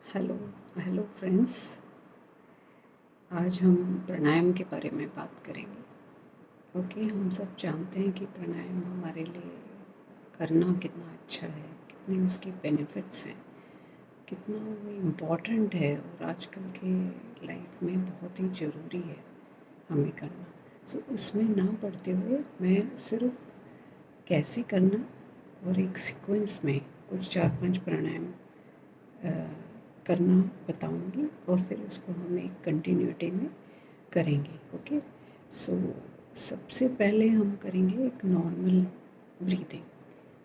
Hello hello friends. आज हम प्राणायाम के बारे में बात करेंगे। ओके, हम सब जानते हैं कि प्राणायाम हमारे लिए करना कितना अच्छा है, कितने उसके बेनिफिट्स हैं, कितना वो इम्पॉर्टेंट है और आजकल के लाइफ में बहुत ही ज़रूरी है हमें करना। सो उसमें ना पढ़ते हुए मैं सिर्फ कैसे करना और एक सीक्वेंस में कुछ 4-5 प्राणायाम करना बताऊंगी और फिर उसको हम एक कंटिन्यूटी में करेंगे। ओके, सो सबसे पहले हम करेंगे एक नॉर्मल ब्रीदिंग।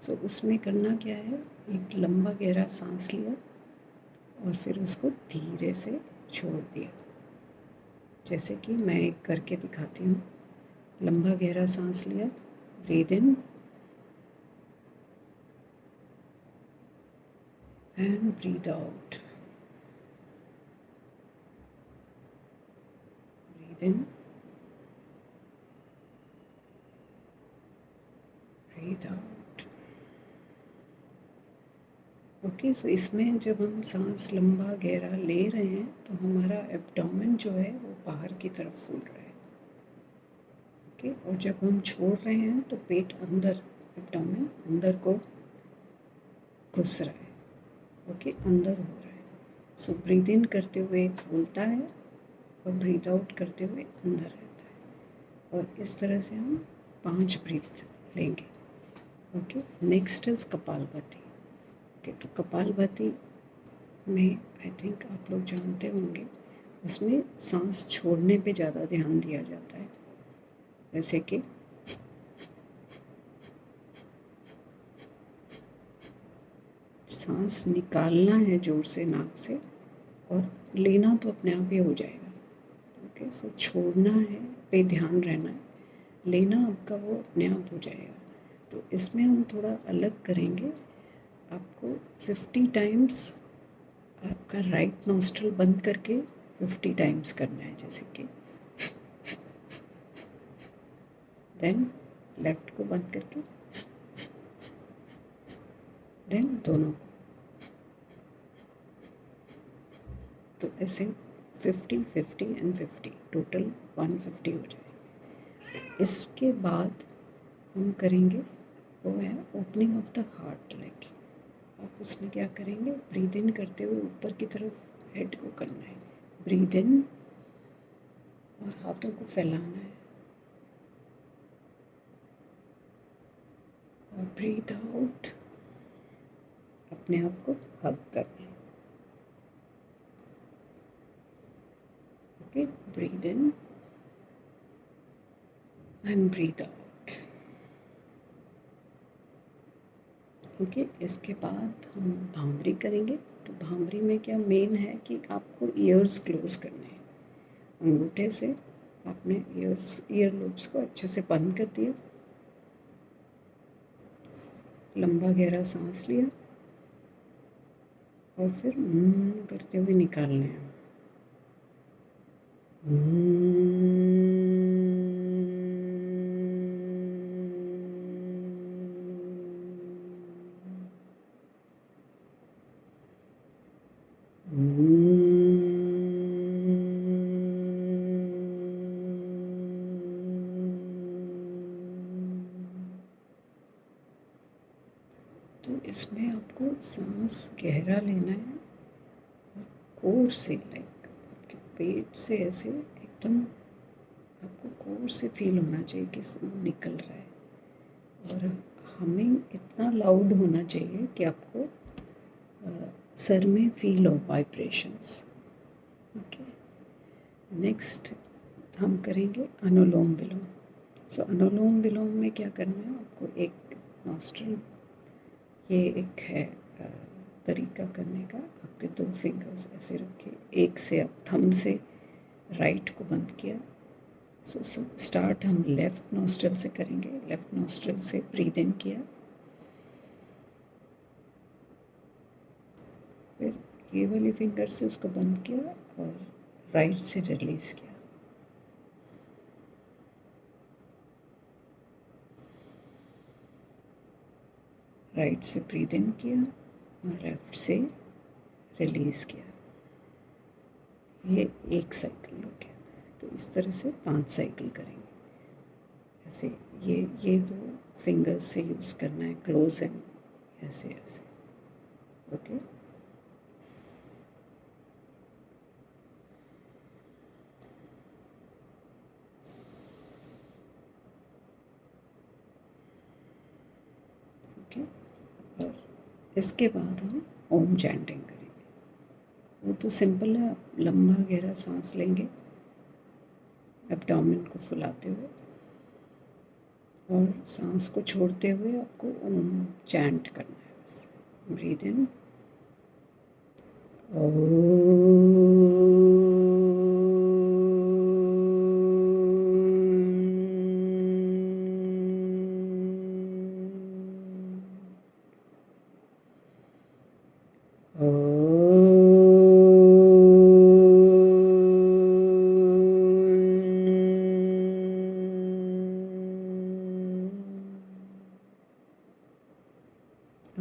सो उसमें करना क्या है, एक लंबा गहरा सांस लिया और फिर उसको धीरे से छोड़ दिया। जैसे कि मैं एक करके दिखाती हूँ। लंबा गहरा सांस लिया, breathe in and breathe out, breathe in, breathe out. Okay, so इसमें जब हम सांस लंबा गहरा ले रहे हैं तो हमारा एब्डोमेन जो है वो बाहर की तरफ फूल रहा है। ओके, और जब हम छोड़ रहे हैं तो पेट अंदर, एब्डोमेन अंदर को घुस रहा है। ओके, अंदर हो रहा है। सो ब्रीद इन करते हुए फूलता है और ब्रीद आउट करते हुए अंदर रहता है। और इस तरह से हम 5 ब्रीथ लेंगे। Okay, next is kapalbhati. Okay, तो कपालभाति में आई थिंक आप लोग जानते होंगे, उसमें सांस छोड़ने पे ज़्यादा ध्यान दिया जाता है। जैसे कि सांस निकालना है ज़ोर से नाक से और लेना तो अपने आप ही हो जाएगा। ओके, सो छोड़ना है पे ध्यान रहना है, लेना आपका वो अपने आप हो जाएगा। तो इसमें हम थोड़ा अलग करेंगे। आपको 50 टाइम्स आपका राइट नॉस्ट्रल बंद करके 50 टाइम्स करना है। जैसे कि देन लेफ्ट को बंद करके, देन दोनों को। तो ऐसे 50 50 एंड 50 टोटल 150 हो जाए। इसके बाद हम करेंगे वो है opening of the heart. Like आप उसमें क्या करेंगे, ब्रीद इन करते हुए ऊपर की तरफ हेड को करना है, ब्रीद इन और हाथों को फैलाना है और ब्रीद आउट अपने आप को हग करना है। Okay, breathe in and breathe out. Okay, इसके बाद हम भांभरी करेंगे। तो भांभरी में क्या मेन है कि आपको ईयर्स क्लोज करने हैं। अंगूठे से आपने ईयर लोब्स को अच्छे से बंद कर दिया, लंबा गहरा सांस लिया और फिर करते हुए निकालने हैं। तो इसमें आपको सांस गहरा लेना है और कोर से, लाइक आपके पेट से ऐसे एकदम आपको कोर से फील होना चाहिए कि सांस निकल रहा है। और हमें इतना लाउड होना चाहिए कि आपको सर में फील हो वाइब्रेशंस। ओके, नेक्स्ट हम करेंगे अनुलोम विलोम। सो अनुलोम विलोम में क्या करना है, आपको एक नॉस्ट्रल, ये एक है तरीका करने का। आपके 2 फिंगर्स ऐसे रखे, एक से आप थंब से राइट को बंद किया। सो स्टार्ट हम लेफ़्ट नॉस्ट्रल से करेंगे। लेफ़्ट नॉस्ट्रल से ब्रीद इन किया, फिर ये वाली फिंगर से उसको बंद किया और राइट से रिलीज़ किया। राइट से ब्रीद इन किया और लेफ़्ट से रिलीज़ किया। ये एक साइकिल हो गया। तो इस तरह से 5 साइकिल करेंगे। ऐसे ये दो फिंगर्स से यूज़ करना है, क्लोज एंड ऐसे ऐसे। Okay, okay. और इसके बाद हम ओम चैंटिंग करेंगे। वो तो सिंपल है, आप लंबा गहरा सांस लेंगे एब्डोमेन को फुलाते हुए, और सांस को छोड़ते हुए आपको ओम चैंट करना है। बस breathe in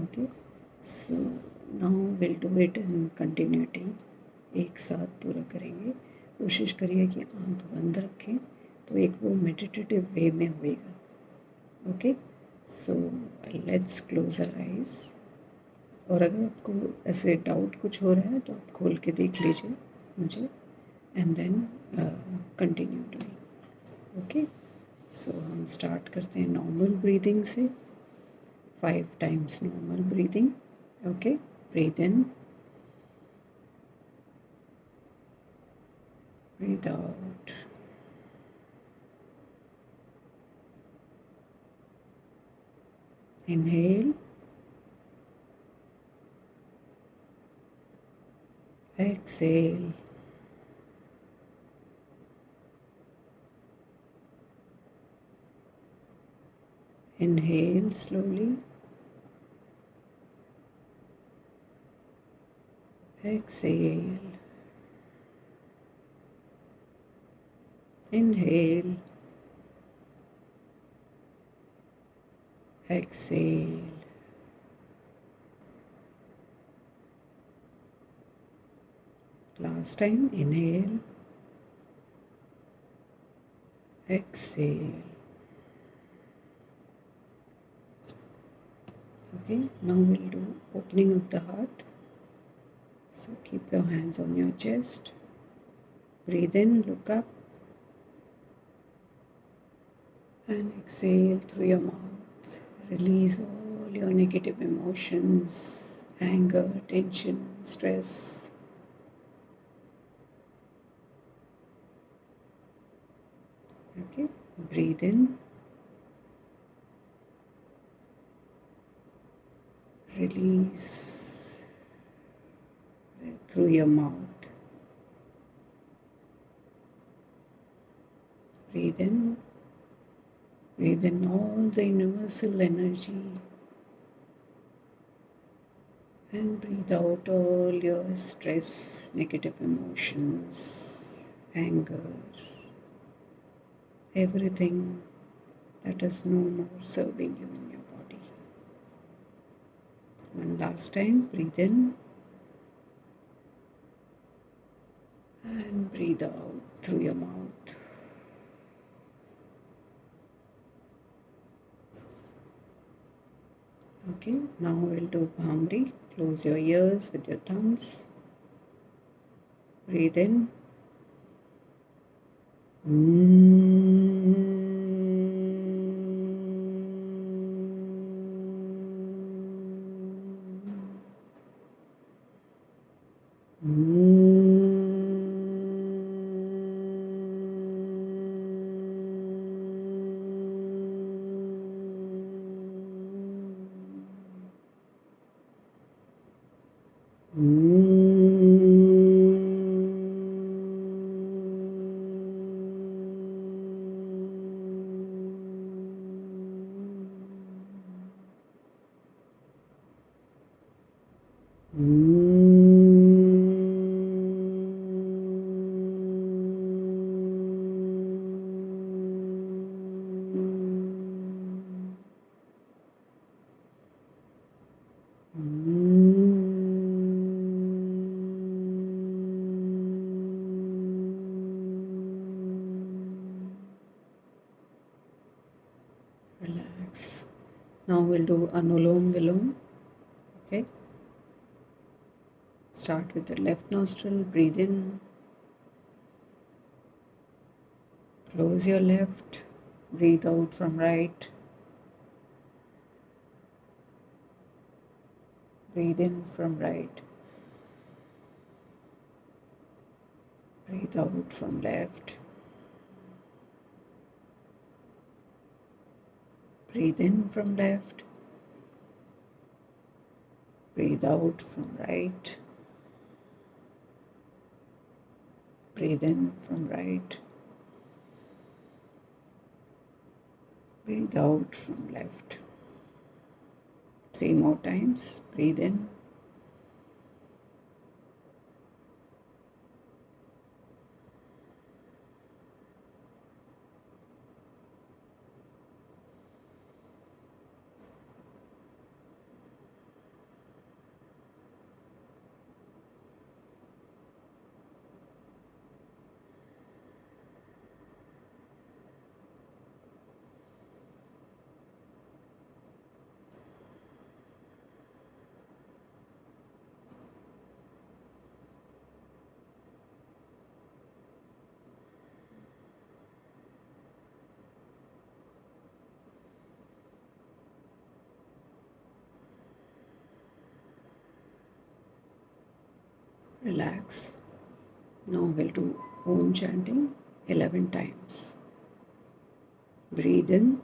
okay. So now will do it in continuity. एक साथ पूरा करेंगे। कोशिश करिए कि आंख बंद रखें, तो एक वो मेडिटेटिव वे में होएगा। Okay, so let's close our eyes. और अगर आपको ऐसे डाउट कुछ हो रहा है तो आप खोल के देख लीजिए मुझे, and then continue doing. Okay, so हम स्टार्ट करते हैं नॉर्मल ब्रीदिंग से। 5 times normal breathing. Okay, breathe in, breathe out. Inhale, exhale. Inhale slowly, exhale. Inhale, exhale. Last time, inhale, exhale. Okay, now we'll do opening of the heart. So keep your hands on your chest. Breathe in, look up, and exhale through your mouth. Release all your negative emotions, anger, tension, stress. Okay, breathe in, release through your mouth. Breathe in all the universal energy, and breathe out all your stress, negative emotions, anger, everything that is no more serving you in your body. One last time, breathe in and breathe out through your mouth. Okay, now we'll do Bhamri. Close your ears with your thumbs. Breathe in. Now we'll do Anulom Vilom. Okay. Start with the left nostril, breathe in. Close your left, breathe out from right. Breathe in from right. Breathe out from left. Breathe in from left. Breathe out from right. Breathe in from right. Breathe out from left. 3 more times. Breathe in. Relax. Now we'll do Om chanting 11 times. Breathe in.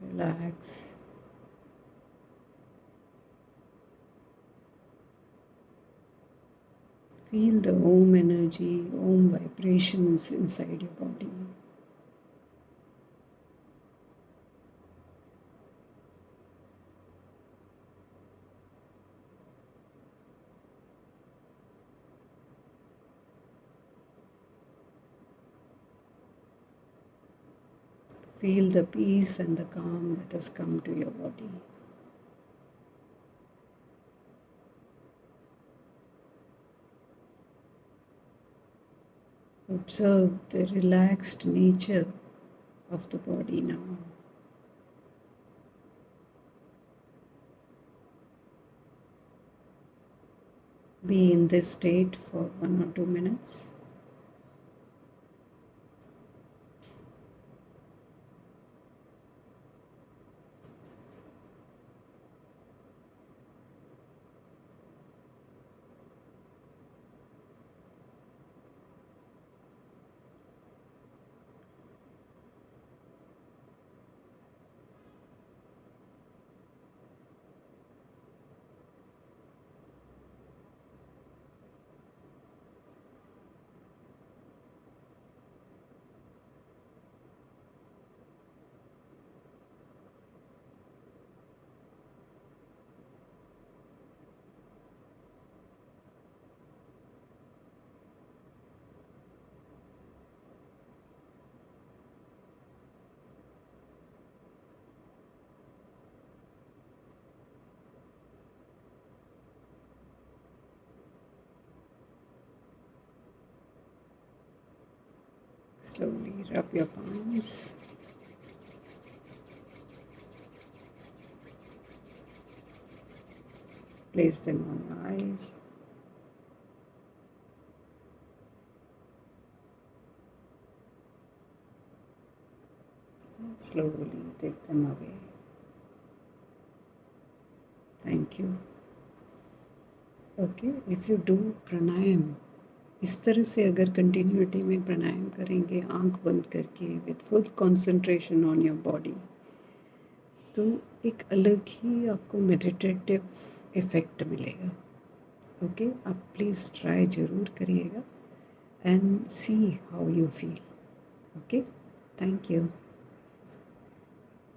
Relax. Feel the Om energy, Om vibrations inside your body. Feel the peace and the calm that has come to your body. Observe the relaxed nature of the body now. be in this state for 1 or 2 minutes. Slowly rub your palms. Place them on your eyes. Slowly take them away. Thank you. Okay, if you do pranayama इस तरह से, अगर continuity में प्राणायाम करेंगे आंख बंद करके with full concentration on your body, तो एक अलग ही आपको मेडिटेटिव इफ़ेक्ट मिलेगा. ओके, आप प्लीज़ ट्राई ज़रूर करिएगा and see how you feel. Okay, thank you.